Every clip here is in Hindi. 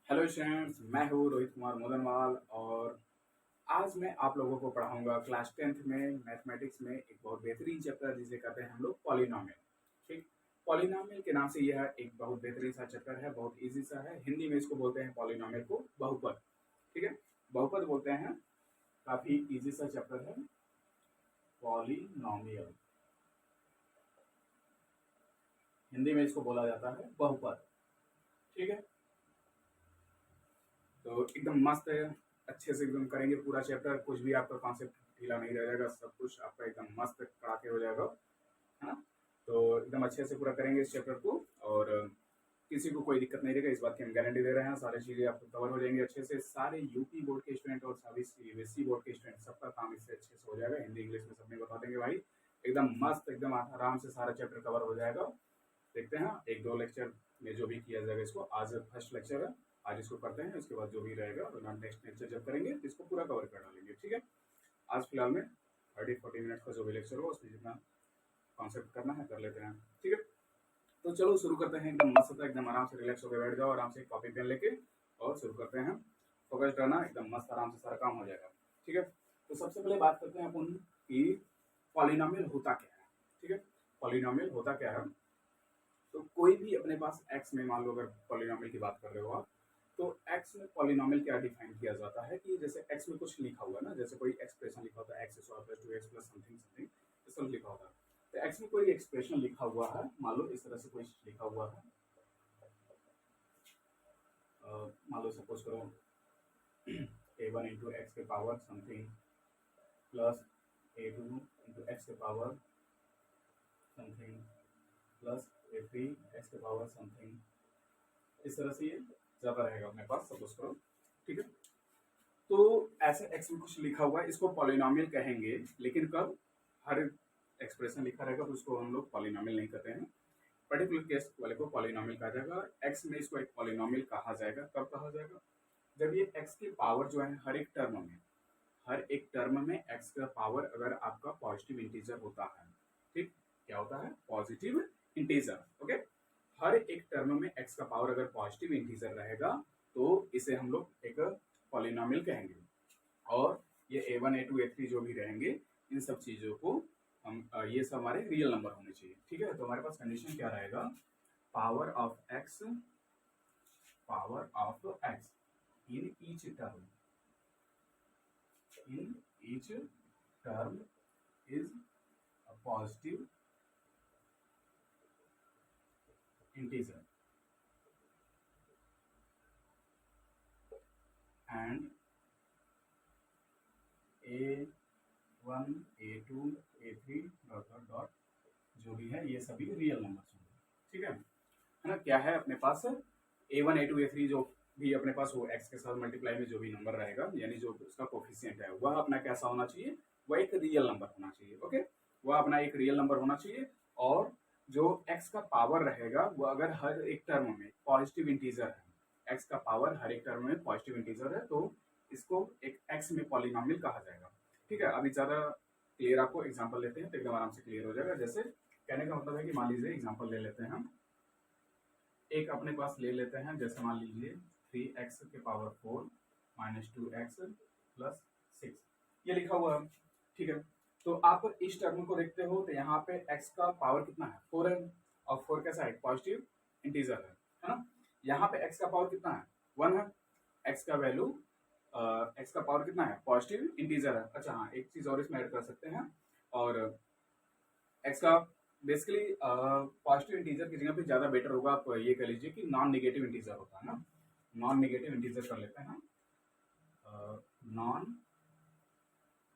हेलो स्टूडेंट्स, मैं हूँ रोहित कुमार मोदनवाल और आज मैं आप लोगों को पढ़ाऊंगा क्लास 10th में मैथमेटिक्स में एक बहुत बेहतरीन चैप्टर जिसे कहते हैं हम लोग पॉलिनोमियल। ठीक, पॉलिनोमियल के नाम से यह एक बहुत बेहतरीन सा चैप्टर है, बहुत इजी सा है। हिंदी में इसको बोलते हैं पॉलिनोमियल को बहुपद। ठीक है, बहुपद बोलते हैं। काफी इजी सा चैप्टर है पॉलिनोमियल। हिंदी में इसको बोला जाता है बहुपद। ठीक है, तो एकदम मस्त है, अच्छे से एकदम करेंगे पूरा चैप्टर। कुछ भी आपका कॉन्सेप्ट ढीला नहीं रह जाएगा, सब कुछ आपका एकदम मस्त कड़ाके हो जाएगा, है ना। तो एकदम अच्छे से पूरा करेंगे इस चैप्टर को और किसी को कोई दिक्कत नहीं रहेगा, इस बात की हम गारंटी दे रहे हैं। सारी चीज़ें आपको कवर हो जाएंगी अच्छे से। सारे यूपी बोर्ड के स्टूडेंट और सभी सीबीएसई बोर्ड के स्टूडेंट, सबका काम इससे अच्छे से हो जाएगा। हिंदी इंग्लिश में सब में बता देंगे भाई, एकदम मस्त, एकदम आराम से सारा चैप्टर कवर हो जाएगा। देखते हैं एक दो लेक्चर में जो भी किया जाएगा इसको। आज फर्स्ट लेक्चर है, आज इसको करते हैं, उसके बाद जो भी रहेगा नेक्स्ट लेक्चर जब करेंगे तो इसको पूरा कवर कर डालेंगे। ठीक है, आज फिलहाल में 30-40 मिनट का जो भी लेक्चर हो उसमें जितना कॉन्सेप्ट करना है कर लेते हैं। ठीक है, तो चलो शुरू करते हैं। एकदम मस्त था, एकदम आराम से रिलैक्स होकर बैठ जाओ, आराम से कॉपी पेन लेके और शुरू करते हैं। फोकस्ड रहना, एकदम मस्त आराम से सारा काम हो जाएगा। ठीक है, तो सबसे पहले बात करते हैं अपन कि पॉलिनोमियल होता क्या है। ठीक है, पॉलिनोमियल होता क्या है। तो कोई भी अपने पास x में, मान लो अगर पॉलिनोमियल की बात कर रहे हो आप, तो x में पॉलिनोमियल क्या डिफाइन किया जाता है कि जैसे x में कुछ लिखा हुआ है ना, जैसे कोई एक्सप्रेशन लिखा होता है x square plus 2x plus something something, इस तरह लिखा होता है। तो x में कोई एक्सप्रेशन लिखा हुआ है, मान लो इस तरह से कोई लिखा हुआ है। मान लो सपोज करो a1 इंटू एक्स के power something plus a2 into x के power something plus a3 x के पावर समथिंग, इस तरह से ये ज्यादा रहेगा अपने पास, सपोज करो। ठीक है, तो ऐसे एक्स में कुछ लिखा हुआ है, इसको पॉलिनोमियल कहेंगे। लेकिन कब हर एक्सप्रेशन लिखा रहेगा तो उसको हम लोग पॉलिनोमियल नहीं कहते हैं, पर्टिकुलर केस वाले को पॉलिनोमियल कहा जाएगा। एक्स में इसको एक पॉलिनोमियल कहा जाएगा। कब कहा जाएगा? जब ये एक्स की पावर जो है हर एक टर्म में, हर एक टर्म में एक्स का पावर अगर आपका पॉजिटिव इंटीजर होता है। ठीक, क्या होता है? Positive integer. ओके, हर एक टर्म में एक्स का पावर अगर पॉजिटिव इंटीजर रहेगा तो इसे हम लोग एक पॉलिनोमियल कहेंगे। और ये a1 a2 a3 जो भी रहेंगे, इन सब चीजों को हम ये सब हमारे रियल नंबर होने चाहिए। ठीक है, तो हमारे पास कंडीशन क्या रहेगा? Power of x in each term, in each term is a positive integer and a1 a2 a3 dot जो भी है ये सभी रियल नंबर्स होंगे। ठीक है ना। क्या है अपने पास? a1 a2 a3 जो भी अपने पास वो x के साथ मल्टीप्लाई में जो भी नंबर रहेगा, यानी जो उसका कोफिशिएंट है, वह अपना कैसा होना चाहिए? वह एक रियल नंबर होना चाहिए। ओके, वह अपना एक रियल नंबर होना चाहिए। और जो x का पावर रहेगा वो अगर हर एक टर्म में पॉजिटिव इंटीजर है, x का पावर हर एक टर्म में पॉजिटिव इंटीजर है, तो इसको एक x में पॉलिनोमियल कहा जाएगा। ठीक है, अभी ज्यादा क्लियर आपको एग्जाम्पल लेते हैं तो एकदम आराम से क्लियर हो जाएगा। जैसे कहने का मतलब है कि मान लीजिए एग्जाम्पल ले लेते हैं हम, एक अपने पास ले लेते हैं, जैसे मान लीजिए 3x के पावर 4 माइनस 2x प्लस 6, ये लिखा हुआ है। ठीक है, तो आप इस टर्म को देखते हो तो यहाँ पे x का पावर कितना है? 4 है, और 4 कैसा है? पॉजिटिव इंटीजर है ना। यहाँ पे x का पावर कितना है? 1 है। x का वैल्यू x का पावर कितना है? पॉजिटिव इंटीजर है। अच्छा हाँ, एक चीज और इसमें ऐड कर सकते हैं, और x का बेसिकली पॉजिटिव इंटीजर की जगह पे ज्यादा बेटर होगा, आप ये कह लीजिए कि नॉन नेगेटिव इंटीजर होता है ना। नॉन नेगेटिव इंटीजर कर लेते हैं, non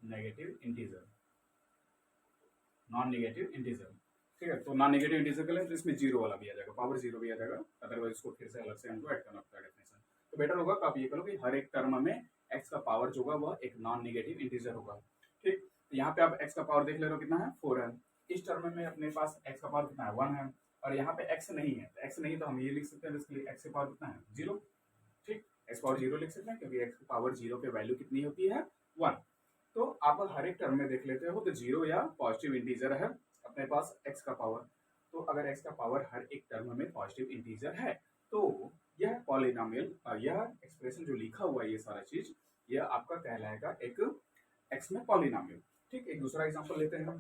negative integer, non negative integer. ठीक है, तो नॉन नेगेटिव इंटीजर कर लें तो इसमें जीरो वाला भी आ जाएगा, पावर जीरो भी आ जाएगा। अदरवाइज इसको फिर से अलग से हमको ऐड करना पड़ता है डेफिनेशन। तो बेटर होगा कि आप ये करो कि हर एक टर्म में एक्स का पावर जो होगा वह एक नॉन नेगेटिव इंटीजर होगा। ठीक, तो यहाँ पे आप एक्स का पावर देख ले रहे हो कितना है? 4 है। इस टर्म में अपने पास एक्स का पावर कितना है? 1 है। और यहाँ पे एक्स नहीं है, तो एक्स नहीं तो हम ये लिख सकते हैं इसके एक्स का पावर कितना है? 0। ठीक, एक्स पावर 0 लिख सकते हैं क्योंकि एक्स की पावर 0 पे वैल्यू कितनी होती है? 1। तो आप हर एक टर्म में देख लेते हो तो 0 या पॉजिटिव इंटीजर है अपने पास एक्स का पावर। तो अगर एक्स का पावर हर एक टर्म में पॉजिटिव इंटीजर है तो यह पॉलिनोमियल यह एक्सप्रेशन जो लिखा हुआ है ये सारा चीज यह आपका कहलाएगा एक एक्स में पॉलिनोमियल। ठीक, एक दूसरा एग्जांपल लेते हैं हम।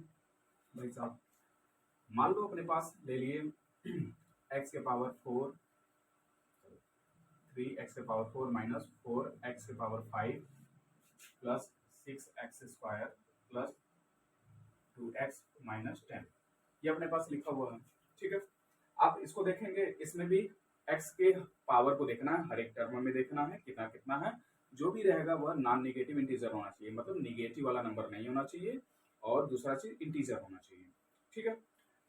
भाई साहब मान लो अपने पास ले लिए एक्स के पावर 4 3x के पावर 4 माइनस 4x के power 5 plus 6x square plus 2x minus 10 ये अपने पास लिखा हुआ है। ठीक है, आप इसको देखेंगे, इसमें भी x के पावर को देखना है, हर एक टर्म में देखना है कितना कितना है। जो भी रहेगा वह नॉन नेगेटिव इंटीजर होना चाहिए, मतलब निगेटिव वाला नंबर नहीं होना चाहिए, और दूसरा चीज इंटीजर होना चाहिए। ठीक है,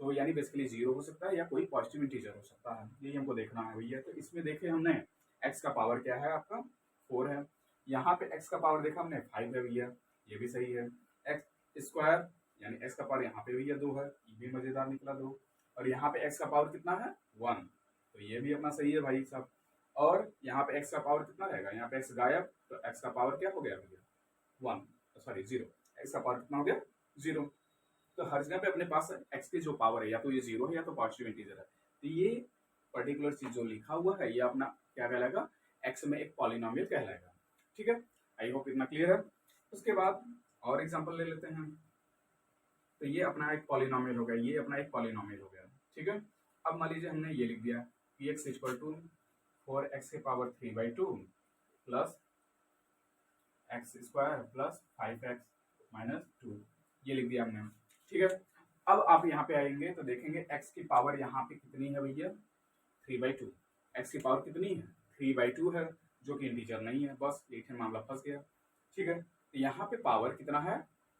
तो यानी बेसिकली 0 हो सकता है या कोई पॉजिटिव इंटीजर हो सकता है, यही हमको देखना है भैया। तो इसमें देखे हमने x का पावर क्या है आपका 4 है, यहाँ पे x का पावर देखा हमने 5 है भैया, ये भी सही है। x स्क्वायर यानी x का पावर यहाँ पे भैया 2 है, ये भी मजेदार निकला 2, और यहाँ पे x का पावर कितना है 1, तो ये भी अपना सही है भाई साहब। और यहाँ पे x का पावर कितना रहेगा, यहाँ पे x गायब, तो x का पावर क्या हो गया भैया 1, सॉरी 0, x का पावर कितना हो गया 0। तो हर जगह पे अपने पास x की जो पावर है या तो ये 0 है या तो पॉजिटिव इंटीजर है, तो ये पर्टिकुलर चीज जो लिखा हुआ है ये अपना क्या कहलाएगा, x में एक पॉलिनोमियल कहलाएगा। ठीक है, आई होप इतना क्लियर है। उसके बाद और एग्जांपल ले लेते हैं। तो ये अपना एक पॉलिनोमियल हो गया, ये अपना एक पॉलिनोमियल हो गया। ठीक है, अब मान लीजिए हमने ये लिख दिया px इक्वल टू 4x के power 3/2 plus x square plus 5x minus 2, ये लिख दिया हमने। ठीक है, अब आप यहाँ पे आएंगे तो देखेंगे x की पावर यहाँ पे कितनी है भैया 3/2, x की पावर कितनी है 3/2 है, जो कि इंटीजर नहीं है, बस एक मामला फंस गया। ठीक है, तो यहाँ पे पावर कितना है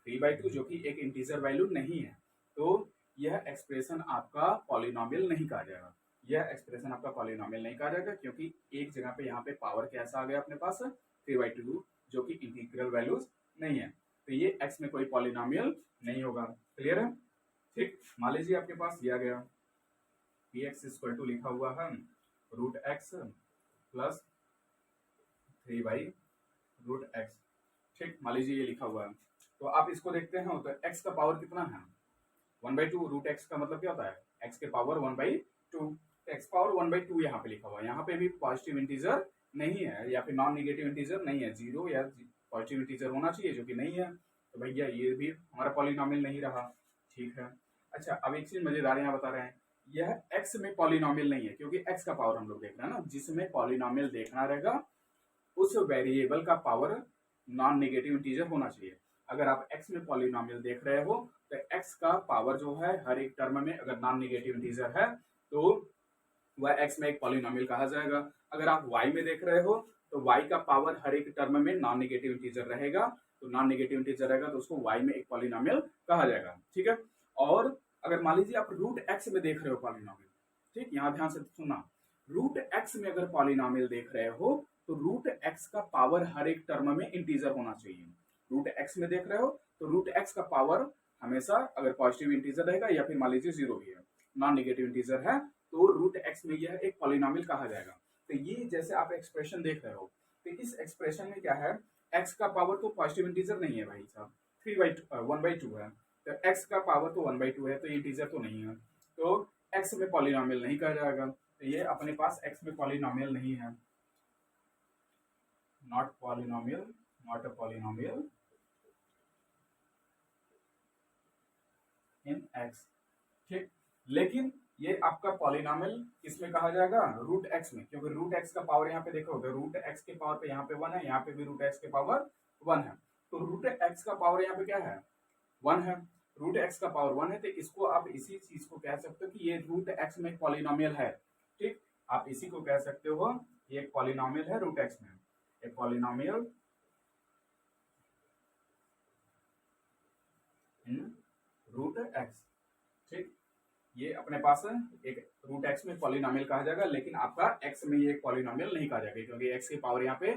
3/2, जो कि एक इंटीजर वैल्यू नहीं है, तो यह एक्सप्रेशन आपका पॉलिनोमियल नहीं कहा जाएगा, यह एक्सप्रेशन आपका पॉलिनोमियल नहीं कहा जाएगा, क्योंकि एक जगह पे यहाँ पे पावर कैसा आ गया अपने पास 3/2, जो कि इंटीग्रल वैल्यूज नहीं है, तो ये x में कोई पॉलिनोमियल नहीं होगा। क्लियर है? ठीक, मान लीजिए आपके पास दिया गया px इक्वल टू लिखा हुआ है √x प्लस 3/√x। ठीक, मान लीजिए ये लिखा हुआ है, तो आप इसको देखते हैं तो x का पावर कितना है 1/2, √x का मतलब क्या होता है x के पावर 1/2, x पावर 1/2 यहाँ पे लिखा हुआ है, यहाँ पे भी पॉजिटिव इंटीजर नहीं है या फिर नॉन नेगेटिव इंटीजर नहीं है, 0 या पॉजिटिव इंटीजर होना चाहिए, जो कि नहीं है, तो भैया ये भी हमारा पॉलिनोमियल नहीं रहा। ठीक है, अच्छा अब एक चीज मजेदार यहाँ बता रहे हैं, यह x में पॉलिनोमियल नहीं है, क्योंकि x का पावर हम लोग देख रहे हैं ना, जिसमें पॉलिनोमियल देखना रहेगा उस वेरिएबल का पावर नॉन नेगेटिव इंटीजर होना चाहिए। अगर आप x में पॉलिनोमियल देख रहे हो तो x का पावर जो है हर एक टर्म में अगर नॉन नेगेटिव इंटीजर है तो वह x में एक पॉलिनोमियल कहा जाएगा। अगर आप y में देख रहे हो तो y का पावर हर एक टर्म में नॉन नेगेटिव इंटीजर रहेगा, तो नॉन नेगेटिव इंटीजर रहेगा तो उसको y में एक पॉलिनोमियल कहा जाएगा। ठीक है, और अगर मान लीजिए आप √x में देख रहे हो पॉलिनोमियल, ठीक, यहाँ ध्यान से सुनना, √x में अगर पॉलिनोमियल देख रहे हो तो √x का पावर हर एक टर्म में इंटीजर होना चाहिए। √x में देख रहे हो तो √x का पावर हमेशा अगर पॉजिटिव इंटीजर रहेगा या फिर मान लीजिए 0 भी है, नॉन नेगेटिव इंटीजर है, तो √x में यह एक पॉलिनोमियल कहा जाएगा। तो ये जैसे आप एक्सप्रेशन देख रहे हो, तो इस एक्सप्रेशन में क्या है, x का पावर तो पॉजिटिव इंटीजर नहीं है भाई साहब, 1/2 है, तो x का पावर तो 1/2 है, तो ये इंटीजर तो नहीं है, तो x में पॉलिनोमियल नहीं कहा जाएगा, तो ये अपने पास x में पॉलिनोमियल नहीं है, not polynomial, not a polynomial in x। ठीक, लेकिन ये आपका पॉलिनोमियल किसमें कहा जाएगा √x में, क्योंकि √x का पावर यहाँ पे देखो तो √x के पावर पे यहाँ पे 1 है, यहाँ पे भी √x के पावर 1 है, तो √x का पावर यहाँ पे क्या है 1 है, √x का पावर 1 है, तो इसको आप इसी चीज को कह सकते हो कि ये √x में एक पॉलिनोमियल है। ठीक, आप इसी को कह सकते हो ये एक पॉलिनोमियल है √x में, एक पॉलिनोमियल इन √x। ठीक, ये अपने पास एक √x में पॉलिनोमियल कहा जाएगा, लेकिन आपका x में ये एक पॉलिनोमियल नहीं कहा जाएगा, क्योंकि x की पावर यहाँ पे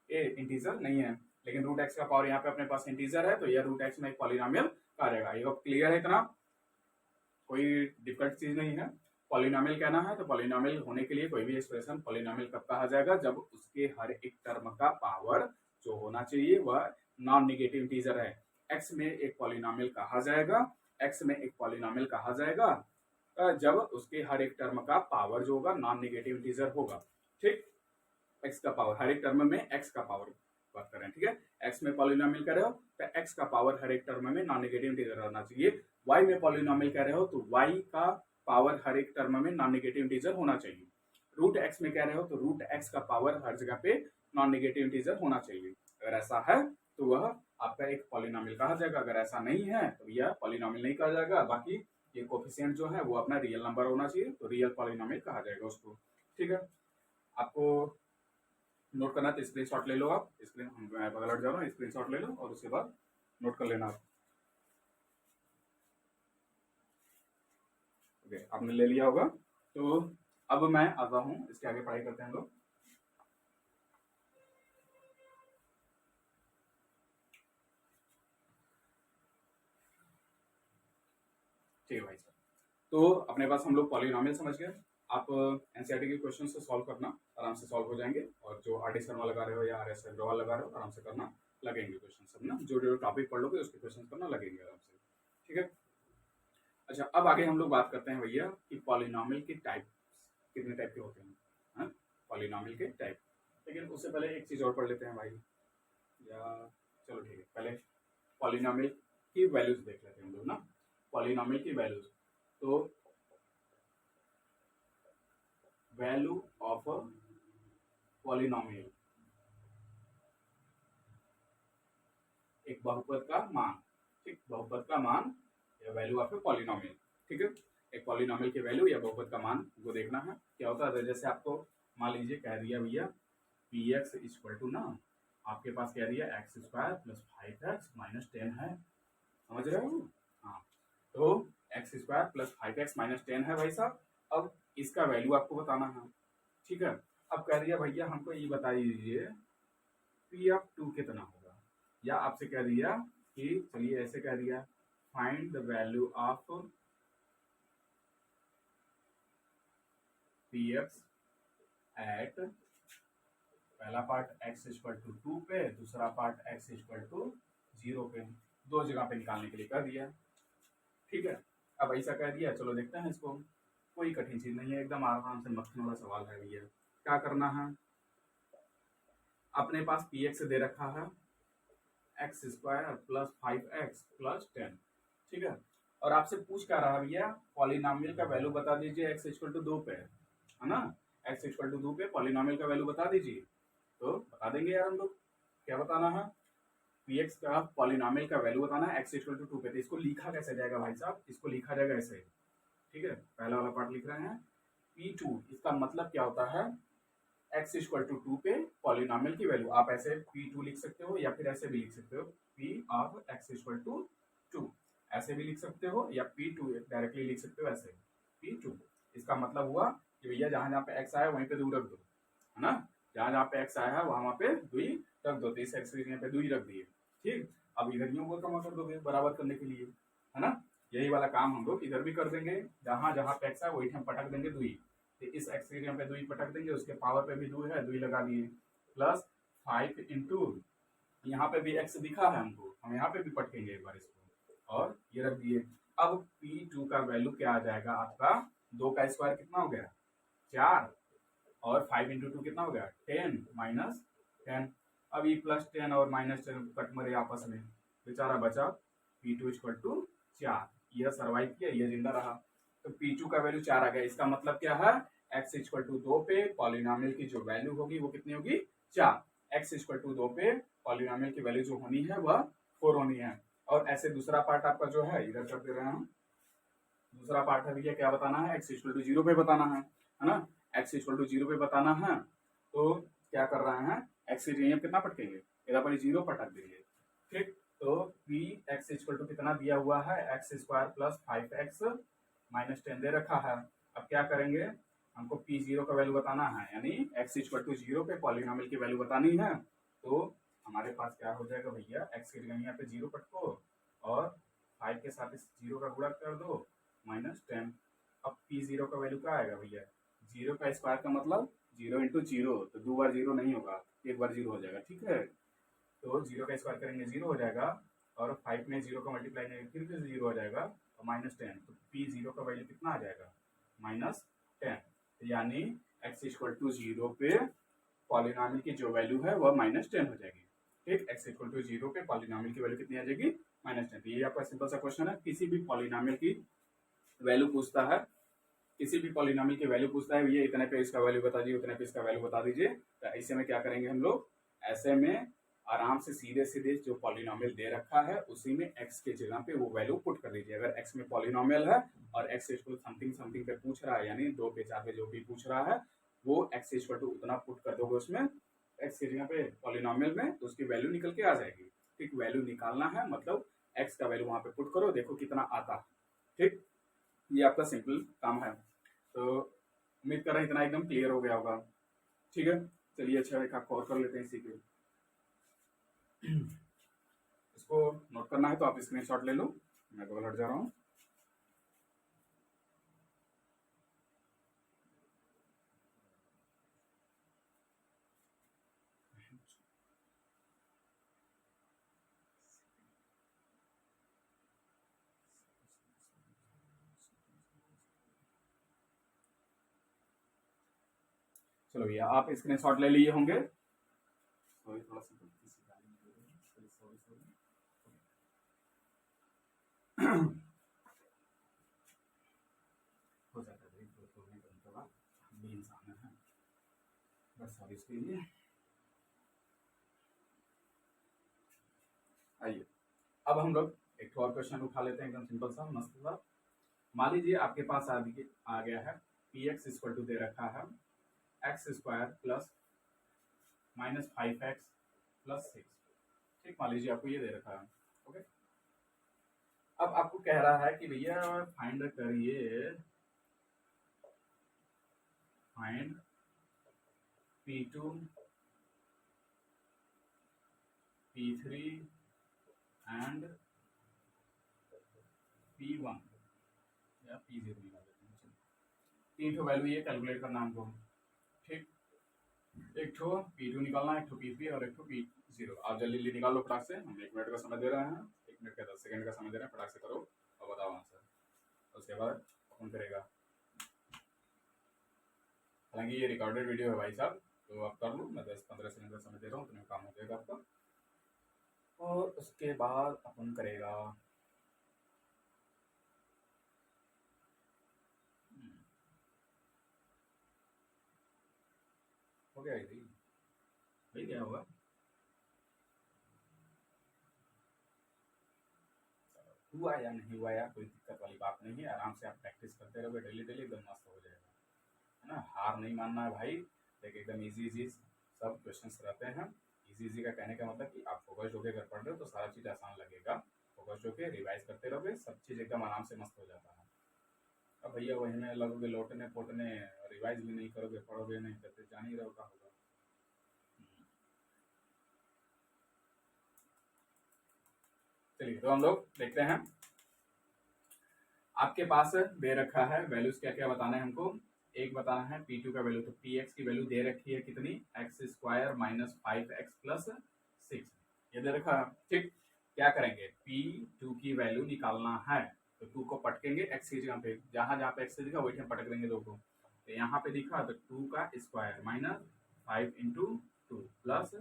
इंटीजर नहीं है, लेकिन √x का पावर यहाँ पे अपने पास इंटीजर है, तो यह √x में एक पॉलिनोमियल कहा जाएगा। ये क्लियर है? इतना कोई डिफिकल्ट चीज नहीं है। पॉलिनोमियल कहना है तो पॉलिनोमियल होने के लिए कोई भी एक्सप्रेशन पॉलिनोमियल कब कहा जाएगा, जब उसके हर एक टर्म का पावर जो होना चाहिए वह नॉन नेगेटिव इंटीजर है। x में एक पॉलिनोमियल कहा जाएगा, x में एक पॉलिनोमियल कहा जाएगा जब उसके हर एक टर्म का पावर जो होगा नॉन नेगेटिव इंटीजर होगा। ठीक, एक्स का पावर हर एक टर्म में एक्स का पावर बात कर रहे हैं, ठीक है। एक्स में पॉलिनोमियल कर रहे हो तो एक्स का पावर हर एक टर्म में नॉन नेगेटिव इंटीजर होना चाहिए। वाई में पॉलिनोमियल कर रहे हो तो वाई का पावर हर एक टर्म में नॉन नेगेटिव इंटीजर होना चाहिए। रूट एक्स में कह रहे हो तो रूट एक्स का पावर हर जगह पे नॉन नेगेटिव इंटीजर होना चाहिए। अगर ऐसा है तो वह आपका एक पॉलिनोमियल कहा जाएगा, अगर ऐसा नहीं है तो यह पॉलिनोमियल नहीं कहा जाएगा। बाकी ये कोफिशिएंट जो है वो अपना रियल नंबर होना चाहिए, तो रियल पॉलिनोमियल कहा जाएगा उसको, ठीक है। आपको नोट करना तो स्क्रीनशॉट ले लो, आप स्क्रीन मैं बगल हट जा रहा हूँ, स्क्रीनशॉट ले लो और उसके बाद नोट कर लेना आप। ओके, आपने ले लिया होगा। तो अब मैं आता हूँ, इसके आगे पढ़ाई करते हैं हम लोग। ठीक है भाई साहब, तो अपने पास हम लोग पॉलिनोमियल समझ गए। आप एनसीईआरटी के क्वेश्चन से सॉल्व करना, आराम से सॉल्व हो जाएंगे। और जो आर डी शर्मा लगा रहे हो या आर एस अग्रवाल लगा रहे हो, आराम से करना लगेंगे क्वेश्चन सब ना, जो जो टॉपिक पढ़ लोगे उसके क्वेश्चन करना लगेंगे आराम से, ठीक है। अच्छा, अब आगे हम लोग बात करते हैं भैया कि पॉलिनोमियल के टाइप कितने टाइप के होते हैं, पॉलिनोमियल के टाइप। लेकिन उससे पहले एक चीज और पढ़ लेते हैं भाई, या चलो ठीक है, पहले पॉलिनोमियल की वैल्यूज देख लेते हैं हम लोग ना। पॉलिनोमियल की वैल्यूज, तो वैल्यू ऑफ पॉलिनोमियल, एक बहुपद का मान, ठीक, बहुपद का मान या वैल्यू ऑफ ए पॉलिनोमियल, ठीक है। एक पॉलिनोमियल की वैल्यू या बहुपद का मान वो देखना है क्या होता है। जैसे आपको मान लीजिए कह दिया भैया पी एक्स इक्वल टू ना, आपके पास कह दिया x square plus 5x minus 10 है, समझ रहे हो। हाँ, तो x square plus 5x minus 10 है भाई साहब। अब इसका वैल्यू आपको बताना है, ठीक है। अब कह दिया भैया हमको ये बता दीजिए पी ऑफ 2 कितना होगा, या आपसे कह दिया कि चलिए ऐसे कह दिया find the value of P x at, पहला पार्ट x इक्वल टू 2 पे, दूसरा पार्ट x इक्वल टू 0 पे, दो जगह पे निकालने के लिए कह दिया, ठीक है। अब ऐसा कह दिया, चलो देखते हैं इसको, कोई कठिन चीज नहीं है, एकदम आराम से मक्खन वाला सवाल है भैया। क्या करना है, अपने पास पी एक्स दे रखा है x square plus 5x plus 10, ठीक है। और आपसे पूछ क्या रहा भैया, पॉलिनोमियल का वैल्यू बता दीजिए एक्स इक्वल टू 2 पे, है ना। एक्स इक्वल टू 2 पे पॉलिनोमियल का वैल्यू बता दीजिए, तो बता देंगे यार हम लोग। क्या बताना है, पी एक्स का पॉलिनोमियल का वैल्यू बताना है एक्स इक्वल टू 2 पे। तो इसको लिखा कैसे जाएगा भाई साहब, इसको लिखा जाएगा ऐसे, ठीक है। पहला वाला पार्ट लिख रहे हैं P2, इसका मतलब क्या होता है x इक्वल टू 2 पे पॉलिनोमियल की वैल्यू। आप ऐसे P2 लिख सकते हो या फिर ऐसे भी लिख सकते हो P of x equal to 2, ऐसे भी लिख सकते हो या P2 डायरेक्टली लिख सकते हो ऐसे P2। इसका मतलब हुआ कि भैया जहां जहां पे x आया वहीं पे 2 रख दो, है ना। जहां जहां पे x आया है वहां पे 2 रख दो, तो इस x रीजन पे 2 रख दिए, ठीक। अब इधर यूं को कमा कर दोगे बराबर करने के लिए, है ना। यही वाला काम हम लोग इधर भी कर देंगे, जहां जहां पे x है वही हम पटक देंगे 2, तो इस x रीजन पे 2 पटक देंगे, उसके पावर पे भी 2 है, 2 लगा दिए, प्लस 5 इंटू यहाँ पे भी x दिखा है हमको, हम यहाँ पे भी पटकेंगे एक बार इसको, और ये रख दिए। अब P2 का वैल्यू क्या आ जाएगा आपका, 2 का स्क्वायर कितना हो गया 4, और 5 इंटू 2 कितना हो गया 10 माइनस 10। अब ये प्लस 10 और माइनस 10 कट मरे आपस में, बेचारा बचा P2 इक्वल टू 4, यह सर्वाइव किया, यह जिंदा रहा, तो P2 का वैल्यू 4 आ गया। इसका मतलब क्या है, x इक्वल टू 2 पे पॉलिनोमियल की जो वैल्यू होगी वो कितनी होगी 4, x इक्वल टू 2 पे पॉलिनोमियल की वैल्यू जो होनी है वह 4 होनी है। और ऐसे दूसरा पार्ट आपका जो है इधर कर दे रहे हैं हम, दूसरा पार्ट है भैया क्या बताना है, x इक्वल टू 0 पे बताना है ना। x इक्वल टू 0 पे बताना है, तो क्या कर रहे हैं, x की जगह कितना पटकेंगे, इधर पर 0 पटक देंगे, ठीक। तो p x इक्वल टू कितना दिया हुआ है, x square plus 5x minus 10 दे रखा है। अब क्या करेंगे, हमको p0 का वैल्यू बताना है, यानी x इक्वल टू 0 पे पॉलिनोमियल की वैल्यू बतानी है। तो हमारे पास क्या हो जाएगा भैया, x की जगह यहाँ पे 0 पटको और 5 के साथ इस 0 का गुणा कर दो माइनस 10। अब p0 का वैल्यू क्या आएगा भैया, 0 का स्क्वायर का मतलब 0 इंटू 0, तो 2 बार 0 नहीं होगा, 1 बार 0 हो जाएगा, ठीक है। तो 0 का स्क्वायर करेंगे 0 हो जाएगा, और 5 में 0 का मल्टीप्लाई करेंगे फिर 0 हो जाएगा, और माइनस 10, तो p0 का वैल्यू कितना आ जाएगा माइनस 10। यानी x इक्वल टू 0 पे पॉलिनॉमियल की जो वैल्यू है वह -10 हो जाएगी। ठीक, x इक्वल टू 0 पे पॉलिनॉमियल की वैल्यू कितनी आ जाएगी? -10। ये आपका सिंपल सा क्वेश्चन है। किसी भी पॉलिनॉमियल की वैल्यू पूछता है, किसी भी पॉलिनॉमियल की वैल्यू पूछता है, ये इतने पे इसका वैल्यू बता दीजिए, उतने पे इसका वैल्यू बता दीजिए, तो ऐसे में क्या करेंगे हम लोग? ऐसे में आराम से सीधे सीधे जो पॉलिनॉमियल दे रखा है उसी में x के जगह पे वो वैल्यू पुट कर दीजिए। अगर x में पॉलिनॉमियल है और x इक्वल समथिंग समथिंग पे पूछ रहा है, यानी 2 पे 4 पे जो भी पूछ रहा है, वो x इक्वल टू उतना पुट कर दोगे उसमें x के जगह पे पॉलिनॉमियल में, तो उसकी वैल्यू निकल के आ जाएगी। ठीक, वैल्यू निकालना है मतलब x का वैल्यू वहां पे पुट करो, देखो कितना आता है। ठीक, ये आपका सिंपल काम है। तो उम्मीद कर रहे हैं इतना एकदम क्लियर हो गया होगा। ठीक है, चलिए अच्छा एक और कर लेते हैं इसी के। इसको नोट करना है तो आप स्क्रीनशॉट ले लो, मैं बगल हट जा रहा हूँ। चलो भैया आप स्क्रीनशॉट ले लिए होंगे। सॉरी थोड़ा सा हो जाता है, तो हम भी इंसान है, बस सॉरी इसके लिए। आइए अब हम लोग एक और क्वेश्चन उठा लेते हैं, एकदम सिंपल सा मस्त सा। मान लीजिए आपके पास आ गया है पी एक्स इक्वल टू दे रखा है x square plus -5x plus 6। ठीक, मान लीजिए आपको ये दे रखा है। ओके, अब आपको कह रहा है कि भैया फाइंड करिए, find P2 P3 and P1 या P0 निकाल देते हैं। तीन ठो वैल्यू ये कैलकुलेट करना हमको। ठीक, एक ठो P2 निकालना, एक ठो P3 और एक ठो P0। आप जल्दी जल्दी निकाल लो फटाक से, हम 1 मिनट का समय दे रहे हैं, 1 मिनट का 10 सेकंड का समय दे रहे हैं, फटाक से करो और बताओ आंसर। उसके बाद कौन करेगा? हालांकि ये रिकॉर्डेड वीडियो है भाई साहब, तो आप कर लो, मैं 10-15 सेकंड का समय दे रहा हूँ, तुम्हें काम हो जाएगा आपका। और उसके बाद अपन करेगा हो गया भाई, क्या होगा? हुआ या नहीं हुआ यार, कोई दिक्कत वाली बात नहीं है, आराम से आप प्रैक्टिस करते रहोगे डेली डेली, एकदम मस्त हो जाएगा, है ना। हार नहीं मानना है भाई, देखिए एकदम इजी इजी सब क्वेश्चंस रहते हैं। इजी इजी का कहने का मतलब कि आप फोकस्ड होकर अगर पढ़ रहे हो तो सारा चीज़ आसान लगेगा। फोकस्ड होकर रिवाइज करते रहोगे, सब चीज़ एकदम आराम से मस्त हो जाता है। अब भैया वही में लगोगे लौटने पोटने, रिवाइज भी नहीं करोगे, पढ़ोगे नहीं, तो फिर जान ही रहो का होगा। चलिए तो हम लोग देखते हैं, आपके पास दे रखा है वैल्यूज क्या क्या बताना है हमको। एक बताना है P2 का वैल्यू, तो Px की वैल्यू दे रखी है कितनी? x square minus 5x plus 6, ये दे रखा है। ठीक, क्या करेंगे? P2 की वैल्यू निकालना है, तो 2 को पटकेंगे x की जगह पे, जहां जहां पे x दिखा वही पटक देंगे 2 को। तो यहाँ पे दिखा तो 2 का स्क्वायर माइनस 5 इंटू 2 प्लस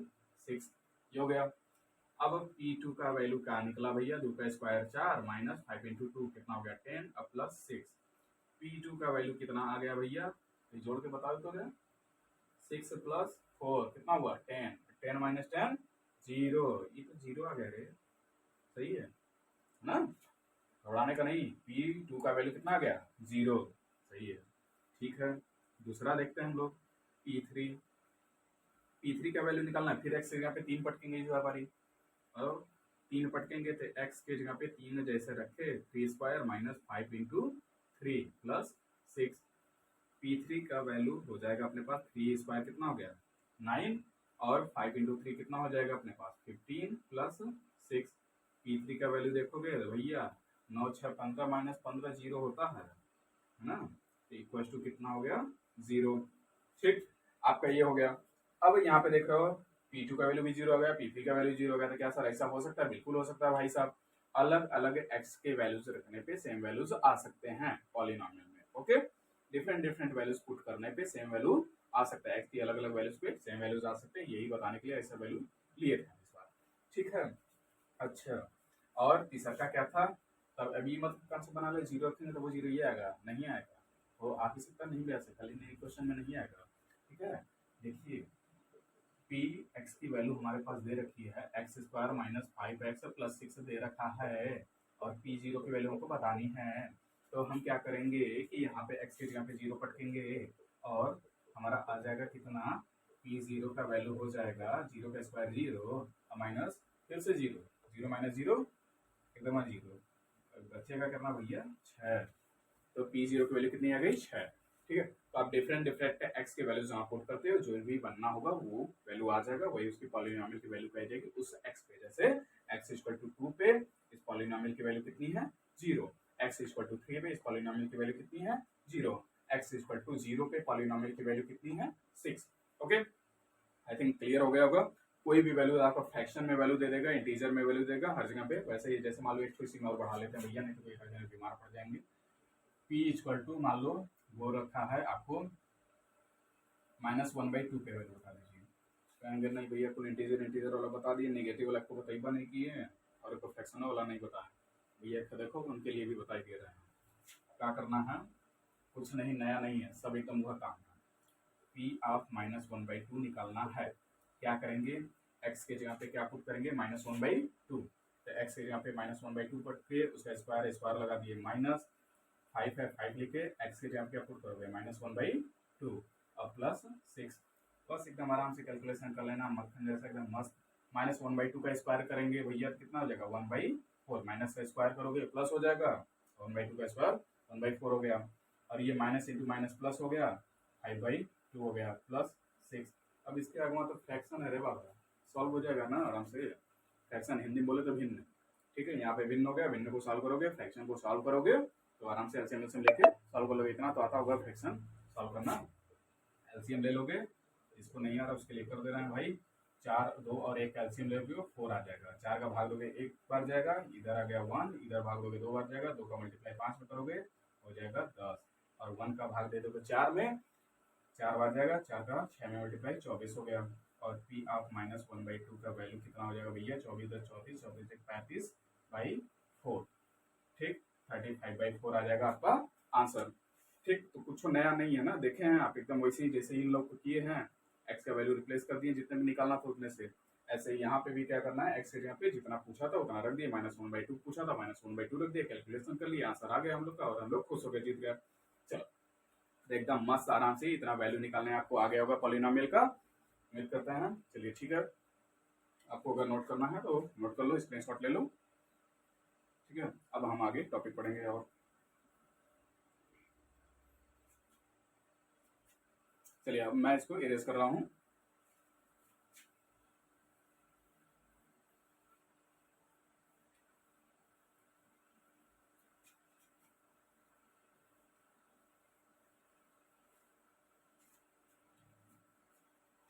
6, ये हो गया। अब P2 का वैल्यू क्या निकला भैया? 2 का स्क्वायर 4 माइनस 5 इंटू 2 कितना हो गया? 10 अब प्लस 6। P2 का वैल्यू कितना आ गया भैया? तो जोड़ के बताओ तो क्या? 6 प्लस 4 कितना हुआ? 10। 10 माइनस 10 0, ये तो 0 आ गया रे, सही है ना, घबराने का नहीं। P2 का वैल्यू कितना आ गया? 0, सही है। ठीक है, दूसरा देखते हैं हम लोग P3। P3 का वैल्यू निकालना है, फिर x की जगह पे 3 पटकेंगे इस बार, और 3 पटकेंगे तो x के जगह पे 3 जैसे रखे, 3 square minus 5 into 3 plus 6। P3 का वैल्यू हो जाएगा अपने पास 3 स्क्वायर कितना हो गया? 9, और 5 इंटू 3 कितना हो जाएगा अपने पास? 15 प्लस 6। P3 का वैल्यू देखोगे तो भैया 9 6 15 माइनस 15 0 होता है ना, तो इक्वल टू कितना हो गया? 0। ठीक, आपका ये हो गया। अब यहाँ पे देख रहे हो P2 का वैल्यू भी 0 हो गया, P3 का वैल्यू 0 हो गया, तो क्या सर ऐसा हो सकता है? बिल्कुल हो सकता है भाई साहब, अलग अलग x के वैल्यूज रखने पे सेम वैल्यूज आ सकते हैं पॉलिनॉमियल में। Okay, different different values put करने पे सेम वैल्यू आ सकता है, एक्स की अलग अलग वैल्यूज पे सेम वैल्यूज आ सकते हैं, यही बताने के लिए ऐसा वैल्यू लिए थे इस बार। ठीक है, अच्छा और तीसरा का क्या था, तब अभी मत कंसेप्ट बना ले, जीरो रखेंगे तो वो जीरो ये आएगा, नहीं आएगा, वो आ भी सकता नहीं भी आ सकता, लेकिन क्वेश्चन में नहीं आएगा। ठीक है, देखिए पी एक्स की वैल्यू हमारे पास दे रखी है x square minus 5x plus 6 दे रखा है, और पी जीरो की वैल्यू हमको बतानी है। तो हम क्या करेंगे कि यहाँ पे एक्स की जगह पे जीरो पटकेंगे और हमारा आ जाएगा कितना, पी जीरो का वैल्यू हो जाएगा जीरो का स्क्वायर जीरो माइनस फिर से जीरो, जीरो माइनस जीरो एकदम जीरो, बचेगा करना भैया 6, तो पी जीरो की वैल्यू कितनी आ गई 6। ठीक है, तो आप डिफरेंट डिफरेंट एक्स के वैल्यूज यहाँ पुट करते हो, जो भी बनना होगा वो वैल्यू आ जाएगा, वही उसकी पॉलिनोमियल की वैल्यू कह जाएगी उस एक्स पे। जैसे एक्स इक्वल टू 2 पे इस पॉलिनोमियल की वैल्यू कितनी है 0, एक्स इक्वल टू 3 पे इस पॉलिनोमियल की वैल्यू कितनी है 0, एक्स इक्वल टू 0 पे पॉलिनोमियल की वैल्यू कितनी है 6। ओके, आई थिंक क्लियर हो गया होगा। कोई भी वैल्यू आपको फ्रैक्शन में वैल्यू दे देगा, इंटीजर में वैल्यू देगा हर जगह पे, वैसे ही जैसे मान लो एक थोड़ी सी और बढ़ा लेते हैं भैया, नहीं तो कोई हर जगह बीमार पड़ जाएंगे। पी इक्वल टू मान लो वो रखा है आपको -1/2 पे वैल्यू बता दीजिए, कहेंगे नहीं भैया कोई इंटीजर इंटीजर वाला बता दिए, नेगेटिव वाला को बताइए नहीं किए और को फ्रैक्शनल वाला नहीं बताया भैया, तो देखो उनके लिए भी बताई दे रहे हैं। क्या करना है, कुछ नहीं नया नहीं है, सब एकदम वह काम है। पी ऑफ -1/2 निकालना है, क्या करेंगे एक्स के जगह पे क्या पुट करेंगे -1/2, तो एक्स के जगह पे -1/2 पट के उसका स्क्वायर स्क्वायर लगा दिए, माइनस 5 है 5 लिखे, एक्स के जगह पे पुट करोगे -1/2 और प्लस 6, बस एकदम आराम से कैलकुलेशन कर लेना, मक्खन जैसा एकदम मस्त। -1/2 का स्क्वायर करेंगे भैया कितना हो जाएगा 1/4, माइनस का स्क्वायर करोगे प्लस हो जाएगा, 1/2 का स्क्वायर 1/4 हो गया, और ये माइनस इंटू माइनस प्लस हो गया 5/2 हो गया प्लस 6। अब इसके आगे तो फ्रैक्शन है रे बाबा, सॉल्व हो जाएगा ना आराम से, फ्रैक्शन हिंदी में बोले तो भिन्न। ठीक है, यहाँ पे भिन्न हो गया, भिन्न को सॉल्व करोगे फ्रैक्शन को सॉल्व करोगे तो आराम से एलसीएम एलसीएम लेके सॉल्व कर लोगे, इतना तो आता होगा फ्रैक्शन सॉल्व करना। एलसीएम ले लोगे, इसको नहीं आ रहा उसके लिए कर दे रहे हैं भाई, 4 2 और 1 का एलसीएम ले लोगे 4 आ जाएगा, 4 का भाग दोगे 1 बार जाएगा, इधर आ गया 1, इधर भाग दोगे 2 बार जाएगा, 2 का मल्टीप्लाई 5 में करोगे हो जाएगा 10, और 1 का भाग दे दोगे 4 में, 4 बार जाएगा, 4 का 6 में मल्टीप्लाई 24 हो गया, और पी ऑफ -1/2 का वैल्यू कितना हो जाएगा भैया 24 10 34 34 35/4, ठीक 35/4 आ जाएगा आपका आंसर। ठीक, तो कुछ नया नहीं है ना, देखे हैं आप एकदम वैसे ही जैसे ही इन लोग किए हैं, एक्स का वैल्यू रिप्लेस कर दिए जितने भी निकालना था उतने से, ऐसे ही यहाँ पे भी क्या करना है, एक्स के जगह पे जितना पूछा था उतना रख दिए, -1/2 पूछा था -1/2 रख दिया, कैलकुलेशन कर लिया, आंसर आ गया हम लोग का, और हम लोग खुश हो गए जीत गया। चलो तो एकदम मस्त आराम से इतना वैल्यू निकालने आपको आ गया होगा पॉलिनोमियल का, उम्मीद करते हैं। चलिए ठीक है, आपको अगर नोट करना है तो नोट कर लो, स्क्रीनशॉट ले लो। ठीक है, अब हम आगे टॉपिक पढ़ेंगे, और चलिए अब मैं इसको इरेज कर रहा हूँ।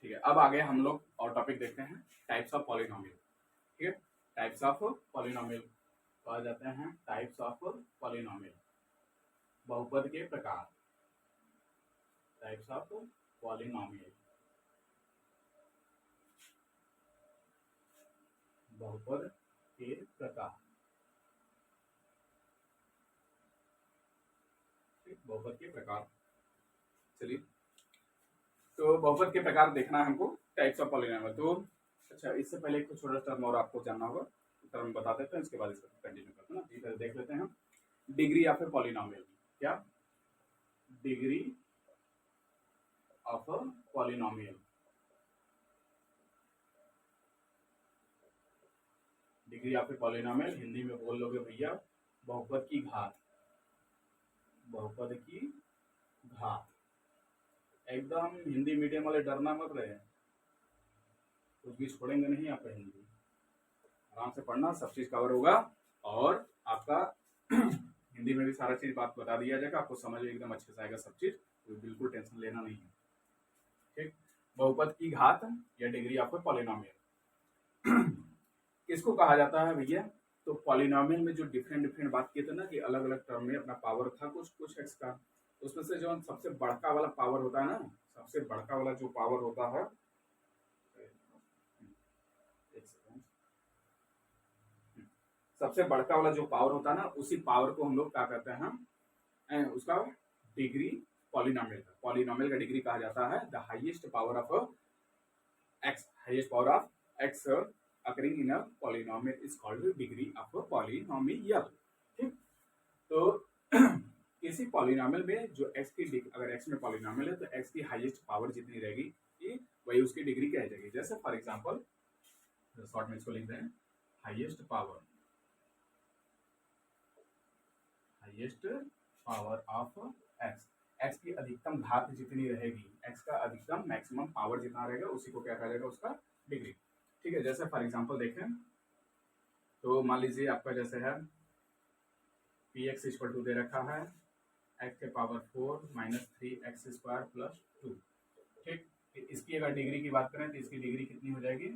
ठीक है, अब आगे हम लोग और टॉपिक देखते हैं, टाइप्स ऑफ पॉलिनोमियल। ठीक है, टाइप्स ऑफ पॉलिनोमियल कहा जाते हैं टाइप्स ऑफ पॉलिनोमियल, बहुपद के प्रकार, टाइप्स ऑफ पॉलिनोमियल, बहुपद के प्रकार, बहुपद के प्रकार। चलिए, तो बहुपद के प्रकार देखना है हमको, टाइप्स ऑफ पॉलिनोमियल। तो अच्छा, इससे पहले एक छोटा टर्म और आपको जानना होगा, टर्म बता देते हैं, इसके बाद इसको कंटिन्यू करते हैं ना। इधर देख लेते हैं, डिग्री ऑफ ए पॉलिनोमियल, क्या degree of polynomial, degree of a polynomial Hindi में बोल लोगे भैया बहुपद की घात, बहुपद की घात। एकदम हिंदी मीडियम वाले डरना मत रहे, कुछ भी छोड़ेंगे नहीं आप हिंदी, आराम से पढ़ना, सब चीज कवर होगा, और आपका हिंदी में भी सारा चीज बात बता दिया जाएगा, आपको समझ में एकदम अच्छे से आएगा सब चीज, तो बिल्कुल टेंशन लेना नहीं है। ठीक, बहुपद की घात या डिग्री ऑफ पॉलिनोमियल किसको कहा जाता है भैया, तो पॉलिनोमियल में जो डिफरेंट डिफरेंट बात किए थे ना कि अलग अलग टर्म में अपना पावर था कुछ कुछ एक्स का, उसमें से जो सबसे बड़का वाला पावर होता है ना, सबसे बड़का वाला जो पावर होता है, एक सेकंड, सबसे बड़का वाला जो पावर होता है ना, उसी पावर को हम लोग क्या कहते हैं, उसका डिग्री पॉलिनोमियल का डिग्री कहा जाता है। The highest power of x, highest power of x occurring in a polynomial is called degree of a polynomial। ठीक, तो किसी पॉलिनोमियल में जो x की अगर x में पॉलिनोमियल है तो x की हाईएस्ट पावर जितनी रहेगी वही उसकी डिग्री कह जाएगी। जैसे फॉर एग्जांपल शॉर्ट में इसको लिख दें, highest power of x, x की अधिकतम घात जितनी रहेगी, x का अधिकतम मैक्सिमम पावर जितना रहेगा उसी को क्या कहा जाएगा, उसका डिग्री। ठीक है, जैसे फॉर एग्जांपल देखें तो मान लीजिए आपका जैसे है px इक्वल टू दे रखा है x के power 4 minus 3x square plus 2। ठीक, इसकी अगर डिग्री की बात करें तो इसकी डिग्री कितनी हो जाएगी,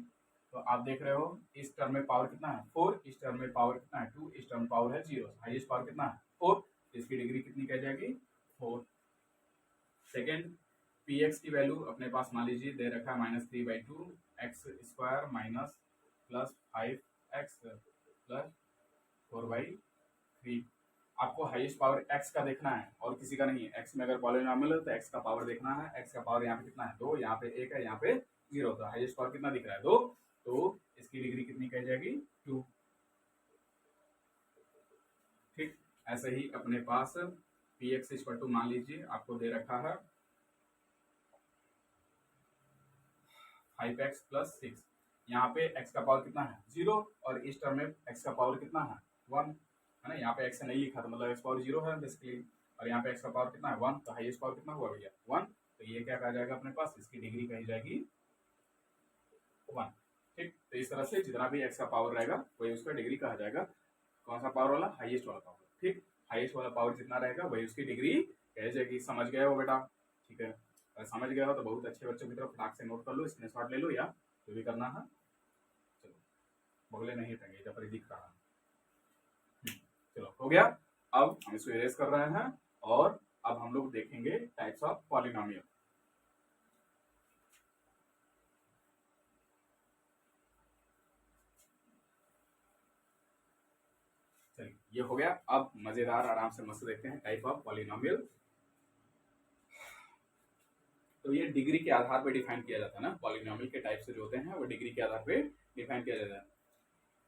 तो आप देख रहे हो इस टर्म में पावर कितना है 4, इस टर्म में पावर कितना है 2, इस टर्म पावर है 0, हाईएस्ट पावर कितना है 4, इसकी डिग्री कितनी कह जाएगी 4। सेकेंड, px की वैल्यू अपने पास मान लीजिए दे रखा है minus 3/2 x square minus plus 5x plus 4/3। आपको हाईएस्ट पावर x का देखना है और किसी का नहीं है। x में अगर पॉलिनोमियल है तो x का पावर देखना है। x का पावर यहाँ पे कितना है 2, यहाँ पे 1 है, यहाँ पे 0, तो हाईएस्ट पावर कितना दिख रहा है 2, तो इसकी डिग्री कितनी कह जाएगी 2। ठीक, ऐसे ही अपने पास px इक्वल टू मान लीजिए आपको दे रखा है 5x प्लस 6, यहाँ पे x का पावर कितना है 0 और इस टर्म में x का पावर कितना है 1 है ना, यहाँ पे x नहीं लिखा तो मतलब x पावर 0 है बेसिकली, और यहाँ पे x का पावर कितना है 1, तो हाईएस्ट पावर कितना हुआ भैया 1, तो ये क्या कहा जाएगा अपने पास, इसकी डिग्री कही जाएगी 1। ठीक, तो इस तरह से जितना भी x का पावर रहेगा वही उसका डिग्री कहा जाएगा। कौन सा पावर वाला, हाईएस्ट वाला पावर। ठीक, हाईएस्ट वाला पावर जितना रहेगा वही उसकी डिग्री कह जाएगी। समझ गए हो बेटा? ठीक है, अगर समझ गए हो तो बहुत अच्छे बच्चों की तरफ फटाक से नोट कर लो, स्क्रीनशॉट ले लो या जो भी करना है। चलो बगले नहीं हटेंगे, जब पर दिख रहा है। चलो हो गया, अब हम इसको इरेज कर रहे हैं और अब हम लोग देखेंगे टाइप्स ऑफ पॉलिनोमियल। चलिए ये हो गया, अब मजेदार आराम से मस्त देखते हैं टाइप ऑफ पॉलिनोमियल। तो ये डिग्री के आधार पर डिफाइन किया जाता है ना, पॉलिनोमियल के टाइप से जो होते हैं वो डिग्री के आधार पे डिफाइन किया जाता है।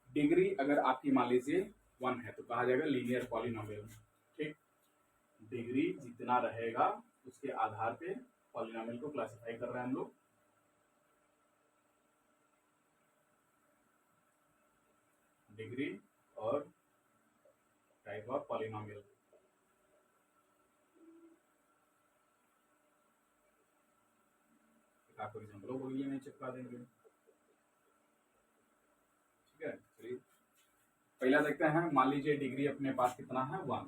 डिग्री अगर आपकी मान लीजिए 1 है तो कहा जाएगा लीनियर पॉलिनोमियल। ठीक, डिग्री जितना रहेगा उसके आधार पे पॉलिनोमियल को क्लासिफाई कर रहे हैं हम लोग। डिग्री और टाइप ऑफ पॉलिनोमियल। आपको एग्जाम्पलों को लिए नहीं चिपका देंगे। ठीक है, चलिए पहला देखते हैं। मान लीजिए डिग्री अपने पास कितना है 1,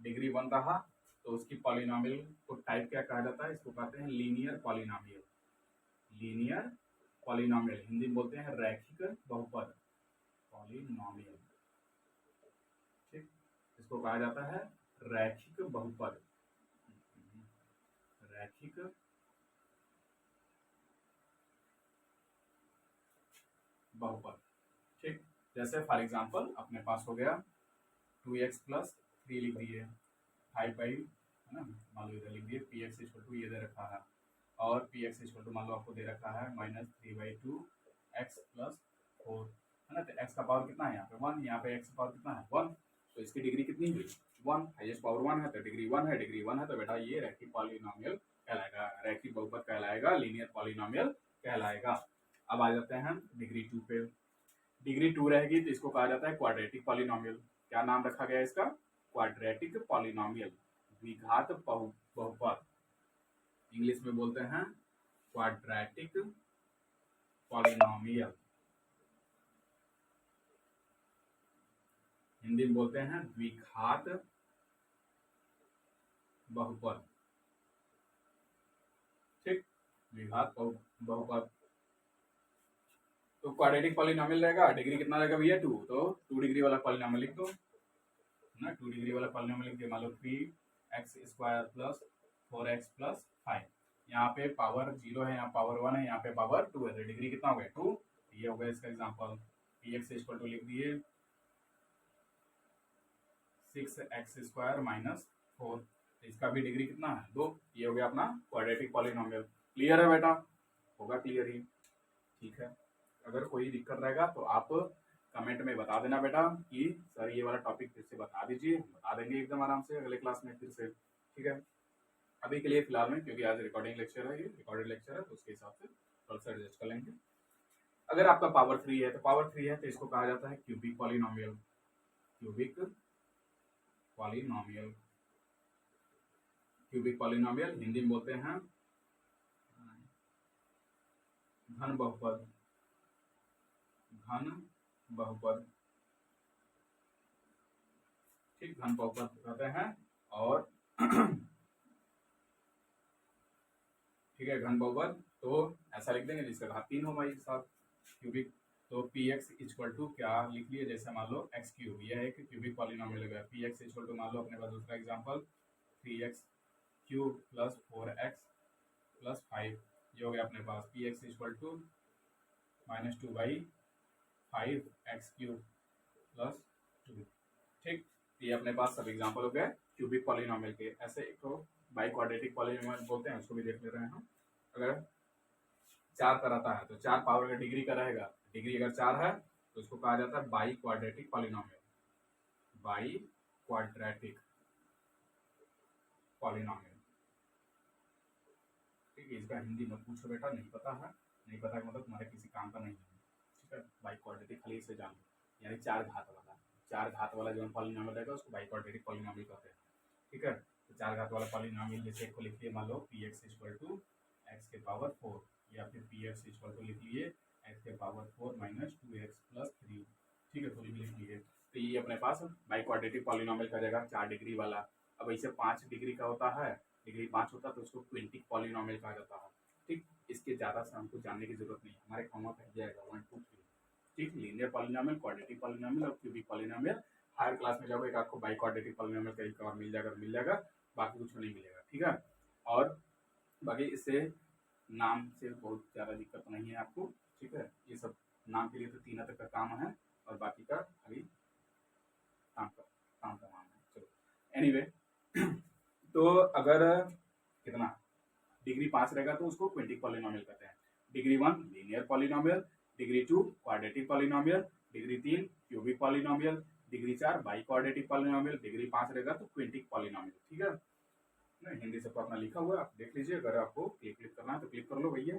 डिग्री 1 रहा तो उसकी पॉलिनोमियल को टाइप क्या कहा जाता है, इसको कहते हैं linear polynomial. Linear polynomial Hindi में बोलते हैं रैखिक बहुपद पॉलिनोमियल। ठीक, इसको कहा जाता है रैखिक बहुपद, रैखिक बहुपद। ठीक, जैसे फॉर एग्जांपल अपने पास हो गया 2x प्लस 3 लिख दिए, 5/, है ना, मान लो इधर लिख दिए px इक्वल टू ये दे रखा है, और px इक्वल टू मान लो आपको दे रखा है माइनस 3/2 x प्लस 4, है ना, तो x का पावर कितना है यहाँ पे 1, यहाँ पे x का पावर कितना है 1, तो इसकी डिग्री कितनी हुई 1, हाईएस्ट पावर 1 है तो डिग्री 1 है, डिग्री 1 है तो बेटा ये रैखिक पॉलिनोमियल कहलाएगा, रैखिक बहुपद कहलाएगा, लीनियर पॉलिनोमियल कहलाएगा। अब आ जाते हैं डिग्री 2 पे। डिग्री 2 रहेगी तो इसको कहा जाता है क्वाड्रेटिक पॉलिनोमियल। क्या नाम रखा गया इसका, क्वाड्रेटिक पॉलिनोमियल, द्विघात बहुपद, इंग्लिश में बोलते हैं क्वाड्रेटिक पॉलिनोमियल, हिंदी में बोलते हैं द्विघात बहुपद। ठीक, द्विघात बहुपद। तो क्वाड्रेटिक पॉलिनोमियल रहेगा, डिग्री कितना रहेगा भैया 2, तो 2 डिग्री वाला पॉलिनोमियल लिख दो ना, 2 डिग्री वाला पॉलिनोमियल लिख के मान लो 3 x square plus 4x plus 5। यहाँ पे पावर 0 है, यहाँ पावर 1 है, यहाँ पे पावर 2 है, तो डिग्री कितना हो गया 2। ये हो गया इसका example. P x equal to लिख दिए 6x स्क्वायर माइनस 4, इसका भी डिग्री कितना है 2। ये हो गया अपना क्वाड्रेटिक पॉलिनोमियल। क्लियर है बेटा, होगा क्लियर ही, ठीक है। अगर कोई दिक्कत रहेगा तो आप कमेंट में बता देना बेटा कि सर ये वाला टॉपिक फिर से बता दीजिए, बता देंगे एकदम आराम से अगले क्लास में फिर से, ठीक है। अभी के लिए फिलहाल में, क्योंकि आज रिकॉर्डिंग लेक्चर है, ये रिकॉर्डेड लेक्चर है, तो उसके हिसाब से थोड़ा सा एडजस्ट कर लेंगे। अगर आपका पावर 3 है तो पावर 3 है तो इसको कहा जाता है cubic polynomial. Cubic polynomial, cubic polynomial Hindi में बोलते हैं घन बहुपद, घन बहुपद, ठीक, घन बहुपद कहते हैं। और ठीक है, घन बहुपद तो ऐसा लिख देंगे जिसका घात 3 हो भाई साथ क्यूबिक। तो पी एक्स इक्वल टू क्या लिख लिए, जैसे मान लो एक्स क्यूब, यह एक क्यूबिक पॉलिनोमियल हो गया। पी एक्स इक्वल टू मान लो अपने पास दूसरा example 3x cube plus 4x plus 5, ये हो गया अपने पास P x equal to -2/5x cube plus 2, ठीक। ये अपने पास सब एग्जांपल हो गए क्यूबिक पॉलिनोमियल के। ऐसे एक तो बाई क्वाड्रेटिक पॉलिनोमियल बोलते हैं, उसको भी देख ले रहे हैं हम। अगर 4 का रहता है तो 4 पावर का डिग्री का रहेगा, डिग्री अगर 4 है तो उसको कहा जाता है by quadratic polynomial, by quadratic polynomial, ठीक है। इसका हिंदी मत पूछो बेटा, नहीं पता है, नहीं पता है मतलब तुम्हारे किसी काम का नहीं है, ठीक है। बाई क्वाड्रेटिक खाली इसे जान लो, यानी 4 घात वाला जो पॉलिनोमियल रहेगा उसको बाई क्वाड्रेटिक पॉलिनोमियल कहते हैं, ठीक है। तो 4 घात वाला पॉलिनोमियल जैसे को लिखिए, मान लो P x equal to x के पावर 4, या फिर पी एक्स इक्वल टू लिख लिए एक्स के पावर 4 माइनस 2x प्लस 3, ठीक है, तो लिख लिए। तो ये अपने पास बाई क्वाड्रेटिक पॉलिनोमियल का जाएगा 4 डिग्री वाला। अब ऐसे 5 डिग्री का होता है, डिग्री 5 होता है तो उसको क्विंटिक पॉलिनोमियल कहा जाता है, ठीक। इसके ज़्यादा से हमको जानने की जरूरत नहीं है, हमारे होमवर्क कह जाएगा 1 2 3, ठीक। लीनियर पॉलिनोमियल, क्वाड्रेटिक पॉलिनोमियल और क्यूबिक पॉलिनोमियल। हायर क्लास में जाओगे एक आपको बाई क्वाड्रेटिक पॉलिनोमियल कहीं कवर मिल जाएगा, बाकी कुछ नहीं मिलेगा, ठीक है। और बाकी इससे नाम से बहुत ज़्यादा दिक्कत नहीं है आपको, ठीक है। ये सब नाम के लिए तो 3 तक का काम है और बाकी का खाली काम का नाम है, चलो एनीवे। तो अगर कितना डिग्री 5 रहेगा तो उसको क्विंटिक पॉलिनोमियल कहते हैं। Degree 1 linear polynomial, degree 2 quadratic polynomial, degree 3 cubic polynomial, degree 4 by quadratic polynomial, degree 5 रहेगा तो क्विंटिक पॉलिनोमियल, ठीक है। हिंदी सबको अपना लिखा हुआ है, आप देख लीजिए, अगर आपको क्लिक करना है तो क्लिक कर लो भैया,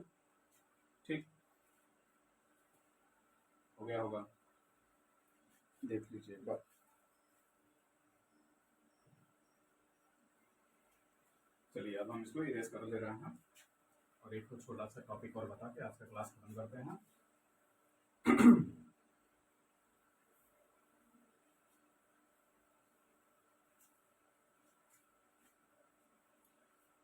ठीक, हो गया होगा, देख लीजिए बस। चलिए अब हम इसको इरेज कर ले रहे हैं और एक छोटा सा टॉपिक और बता के आज का क्लास खत्म करते हैं।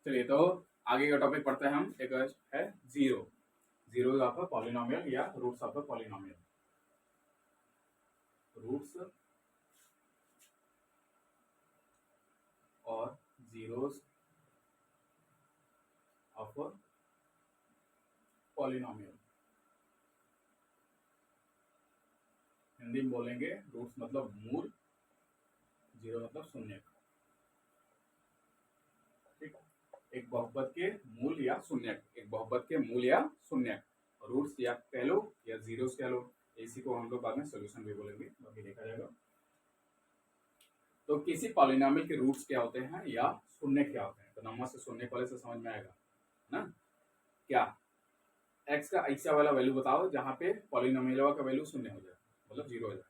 चलिए तो आगे का टॉपिक पढ़ते हैं हम। एक है जीरो ऑफ अ पॉलिनोमियल या roots of a polynomial. Roots और zeros of a polynomial. Hindi में बोलेंगे रूट्स मतलब मूल, जीरो मतलब शून्य, ठीक। एक बहुपद के मूल या शून्य, एक बहुपद के मूल या शून्य, रूट्स या कह लो या जीरोस कह लो, इसी को हम लोग बाद में सॉल्यूशन भी बोलेंगे, बाकी देखा जाएगा। तो किसी पॉलिनोमियल के रूट्स क्या होते हैं या शून्य क्या होते हैं, तो नंबर से शून्य वाले से समझ में आएगा ना। क्या x का ऐसा वाला वैल्यू बताओ जहाँ पे पॉलिनोमियल का वैल्यू शून्य हो जाए, मतलब 0 हो जाए,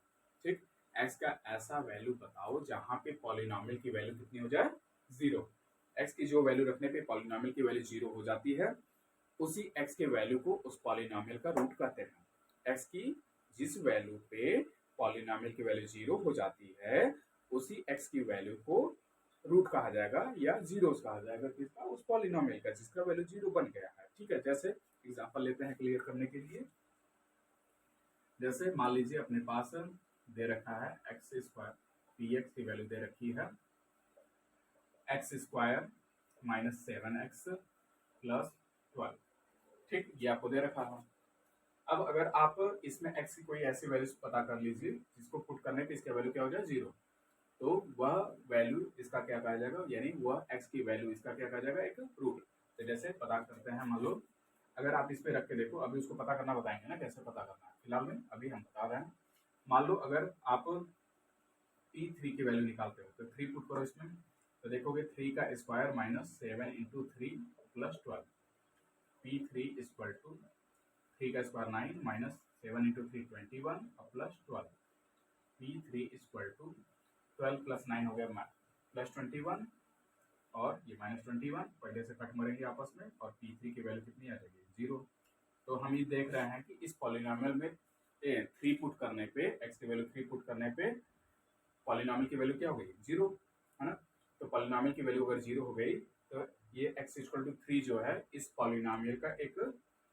ठीक। x का ऐसा वैल्यू बताओ जहाँ पे पॉलिनोमियल की वैल्यू कितनी हो जाए 0। x की जो वैल्यू रखने पे पॉलिनोमियल की वैल्यू 0 हो जाती है, उसी x के वैल्यू को उस पॉलिनोमियल का रूट कहते हैं। x की जिस वैल्यू पे पॉलिनोमियल की वैल्यू 0 हो जाती है, उसी x की वैल्यू को रूट कहा जाएगा या जीरोस कहा जाएगा, किसका, उस पॉलिनोमियल का जिसका वैल्यू 0 बन गया है, ठीक है। जैसे एग्जांपल लेते हैं क्लियर करने के लिए। जैसे मान लीजिए अपने पास दे रखा है एक्स स्क्वायर, पी एक्स की वैल्यू दे रखी है x square minus 7x plus 12, ठीक, ये आपको दे रखा है। अब अगर आप इसमें x की कोई ऐसी वैल्यू पता कर लीजिए जिसको पुट करने पे इसका वैल्यू क्या हो जाए 0, तो वह वैल्यू इसका क्या कहा जाएगा, यानी वह x की वैल्यू इसका क्या कहा जाएगा, एक रूट। तो जैसे पता करते हैं, मान लो अगर आप इस पे रख के देखो, अभी उसको पता करना बताएंगे ना कैसे पता करना है, फिलहाल में अभी हम बता रहे हैं। मान लो अगर आप P3 की वैल्यू निकालते हो तो 3 पुट करो इसमें, तो देखोगे 3 का square minus 7 into 3 plus 12, P3 equal to 3 का स्क्वायर 9 माइनस 7 इंटू 3 21 और plus 12, P3 equal to 12 plus 9 हो गया प्लस 21 और ये माइनस 21, पहले से कट मरेंगे आपस में और P3 की वैल्यू कितनी आ जाएगी 0। तो हम ये देख रहे हैं कि इस पॉलिनॉमियल में 3 पुट करने पे, x की वैल्यू 3 पुट करने पे पॉलिनॉमियल की वैल्यू क्या हो गई 0, है ना। तो पॉलिनॉमियल की वैल्यू अगर 0 हो गई तो ये x इक्वल टू 3 जो है इस पॉलिनॉमियल का एक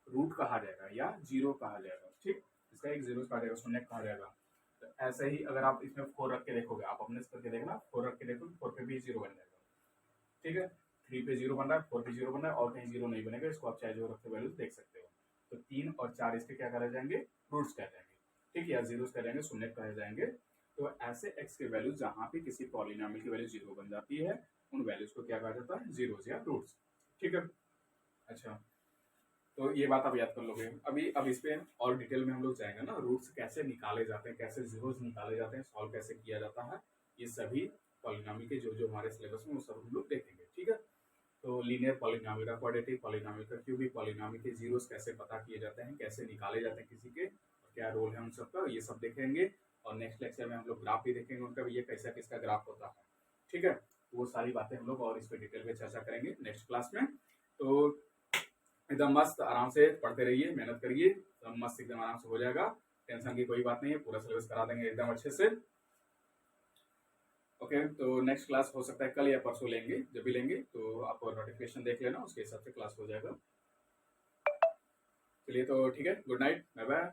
रूट कहा जाएगा या 0 कहा जाएगा, ठीक, इसका एक 0 कहा जाएगा, शून्य कहा जाएगा। तो ऐसे ही अगर आप इसमें 4 रख के देखोगे, आप अपने से करके देखना, 4 रख के देखोगे 4 पे भी 0 बन जाएगा, ठीक है, 3 पे 0 बन रहा है, 4 पे 0 बन रहा है और कहीं 0 नहीं बनेगा, इसको आप चाहे जो रखते वैल्यू देख सकते हो। तो 3 और 4 इसके क्या कहे जाएंगे, रूट्स कह जाएंगे, ठीक है, या जीरोस कह जाएंगे, शून्य कहे जाएंगे। तो ऐसे x के वैल्यू जहां पे किसी पॉलिनॉमियल की वैल्यू 0 बन जाती है उन वैल्यूज को क्या कहा जाता है, जीरोस या रूट्स, ठीक है। अच्छा, तो ये बात आप याद कर लोगे। अब इस पे और डिटेल में हम लोग जाएंगे ना, रूट्स कैसे निकाले जाते हैं, कैसे जीरोस निकाले जाते हैं, सॉल्व कैसे किया जाता है, ये सभी पॉलिनॉमियल के जो जो हमारे सिलेबस में वो सब हम लोग देखेंगे, ठीक है। तो लीनियर पॉलिनॉमियल का, क्वाड्रेटिक पॉलिनॉमियल का, क्यूबिक पॉलिनॉमियल के जीरोस कैसे पता किए जाते हैं, कैसे निकाले जाते हैं किसी के, और क्या रोल है उन सब का, ये सब देखेंगे। और नेक्स्ट लेक्चर में हम लोग ग्राफ भी देखेंगे उनका भी, ये कैसा किसका ग्राफ होता है, ठीक है। वो सारी बातें हम लोग और इस पर डिटेल में चर्चा करेंगे नेक्स्ट क्लास में। तो एकदम मस्त आराम से पढ़ते रहिए, मेहनत करिए, एकदम मस्त एकदम आराम से हो जाएगा, टेंशन की कोई बात नहीं है, पूरा सिलेबस करा देंगे एकदम अच्छे से। ओके, तो नेक्स्ट क्लास हो सकता है कल या परसों लेंगे, जब भी लेंगे तो आप नोटिफिकेशन देख लेना, उसके हिसाब से क्लास हो जाएगा। चलिए तो ठीक है, गुड नाइट, बाय बाय।